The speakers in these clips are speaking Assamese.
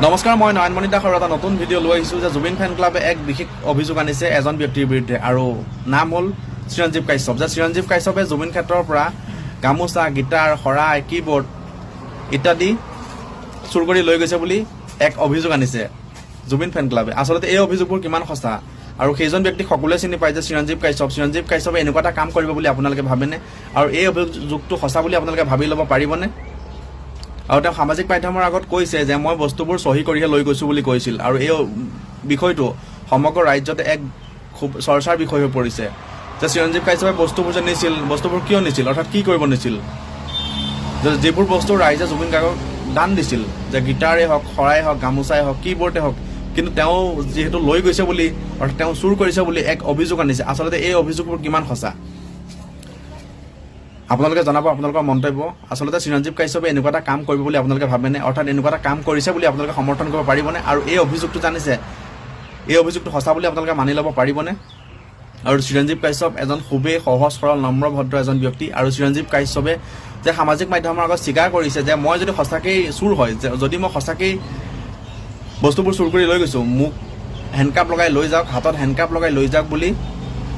নমস্কাৰ, মই নয়নমণি দাসৰ এটা নতুন ভিডিঅ' লৈ আহিছোঁ যে জুবিন ফেন ক্লাবে এক বিশেষ অভিযোগ আনিছে এজন ব্যক্তিৰ বিৰুদ্ধে আৰু নাম হ'ল চিৰঞ্জীৱ কাশ্যপ। যে চিৰঞ্জীৱ কাশ্যপে জুবিন ক্ষেত্ৰৰ পৰা গামোচা, গিটাৰ, শৰাই, কীবৰ্ড ইত্যাদি চুৰ কৰি লৈ গৈছে বুলি এক অভিযোগ আনিছে জুবিন ফেন ক্লাবে। আচলতে এই অভিযোগবোৰ কিমান সঁচা আৰু সেইজন ব্যক্তিক সকলোৱে চিনি পায় যে চিৰঞ্জীৱ কাশ্যপে এনেকুৱা এটা কাম কৰিব বুলি আপোনালোকে ভাবেনে? আৰু এই অভিযোগটো সঁচা বুলি আপোনালোকে ভাবি ল'ব পাৰিবনে? আৰু তেওঁ সামাজিক মাধ্যমৰ আগত কৈছে যে মই বস্তুবোৰ চহী কৰিহে লৈ গৈছোঁ বুলি কৈছিল। আৰু এই বিষয়টো সমগ্ৰ ৰাজ্যতে এক খুব চৰ্চাৰ বিষয় হৈ পৰিছে যে চিৰঞ্জীৱ কাশ্যপে বস্তুবোৰ যে নিছিল, বস্তুবোৰ কিয় নিছিল, অৰ্থাৎ কি কৰিব নিছিল? যিবোৰ বস্তু ৰাইজে জুবিন গাৰ্গক দান দিছিল, যে গিটাৰেই হওক, শৰাই হওক, গামোচাই হওক, কীবৰ্ডে হওক, কিন্তু তেওঁ যিহেতু লৈ গৈছে বুলি অৰ্থাৎ তেওঁ চুৰ কৰিছে বুলি এক অভিযোগ আনিছে। আচলতে এই অভিযোগবোৰ কিমান সঁচা আপোনালোকে জনাব আপোনালোকৰ মন্তব্য। আচলতে চিৰঞ্জীৱ কাশ্যপে এনেকুৱা এটা কাম কৰিব বুলি আপোনালোকে ভাবেনে? অৰ্থাৎ এনেকুৱা এটা কাম কৰিছে বুলি আপোনালোকে সমৰ্থন কৰিব পাৰিবনে? আৰু এই অভিযোগটো জানিছে, এই অভিযোগটো সঁচা বুলি আপোনালোকে মানি ল'ব পাৰিবনে? আৰু চিৰঞ্জীৱ কাশ্যপ এজন খুবেই সহজ সৰল নম্ৰ ভদ্ৰ এজন ব্যক্তি। আৰু চিৰঞ্জীৱ কাশ্যপে যে সামাজিক মাধ্যমৰ আগত স্বীকাৰ কৰিছে যে মই যদি সঁচাকেই চুৰ হয়, যদি মই সঁচাকেই বস্তুবোৰ চুৰ কৰি লৈ গৈছোঁ, মোক হেণ্ডকাপ লগাই লৈ যাওক, হাতত হেণ্ডকাপ লগাই লৈ যাওক বুলি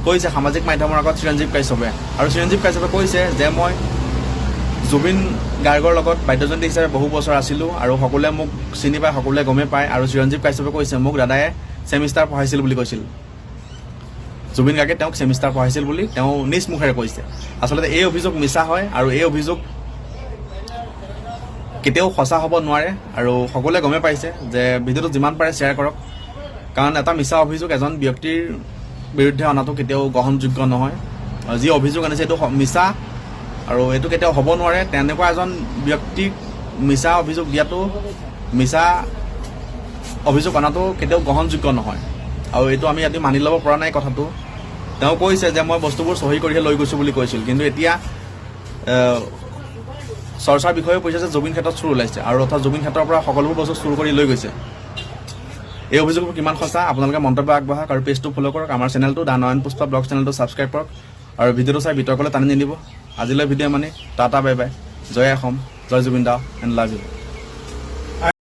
কৈছে সামাজিক মাধ্যমৰ আগত চিৰঞ্জীৱ কাশ্যপে। আৰু চিৰঞ্জীৱ কাশ্যপে কৈছে যে মই জুবিন গাৰ্গৰ লগত বাদ্যযন্ত্ৰী হিচাপে বহু বছৰ আছিলোঁ আৰু সকলোৱে মোক চিনি পায়, সকলোৱে গমেই পায়। আৰু চিৰঞ্জীৱ কাশ্যপে কৈছে মোক দাদায়ে ছেমিষ্টাৰ পঢ়াইছিল বুলি কৈছিল, জুবিন গাৰ্গে তেওঁক ছেমিষ্টাৰ পঢ়াইছিল বুলি তেওঁ নিজ মুখেৰে কৈছে। আচলতে এই অভিযোগ মিছা হয় আৰু এই অভিযোগ কেতিয়াও সঁচা হ'ব নোৱাৰে। আৰু সকলোৱে গমেই পাইছে যে ভিডিঅ'টো যিমান পাৰে শ্বেয়াৰ কৰক, কাৰণ এটা মিছা অভিযোগ এজন ব্যক্তিৰ বিৰুদ্ধে অনাটো কেতিয়াও গ্ৰহণযোগ্য নহয়। যি অভিযোগ আনিছে এইটো মিছা আৰু এইটো কেতিয়াও হ'ব নোৱাৰে। তেনেকুৱা এজন ব্যক্তিক মিছা অভিযোগ দিয়াটো, মিছা অভিযোগ অনাটো কেতিয়াও গ্ৰহণযোগ্য নহয়। আৰু এইটো আমি ইয়াতে মানি ল'ব পৰা নাই কথাটো। তেওঁ কৈছে যে মই বস্তুবোৰ চহী কৰিহে লৈ গৈছোঁ বুলি কৈছিল, কিন্তু এতিয়া চৰ্চাৰ বিষয়ে কৈছে যে জুবিন ক্ষেত্ৰত চুৰ ওলাইছে আৰু অৰ্থাৎ জুবিন ক্ষেত্ৰৰ পৰা সকলোবোৰ বস্তু চুৰ কৰি লৈ গৈছে। এই অভিযোগবোৰ কিমান সঁচা আপোনালোকে মন্তব্য আগবঢ়াওক আৰু পেজটো ফ'ল' কৰক। আমাৰ চেনেলটো দা নয়ন পুষ্পা ব্লগ চেনেলটো ছাবস্ক্ৰাইব কৰক আৰু ভিডিঅ'টো চাই বিতৰ্কলৈ টানি নিদিব। আজিলৈ ভিডিঅ' মানে টাটা, বাই বাই, জয় অসম, জয় জুবিন দা এণ্ড লাভ ইউ।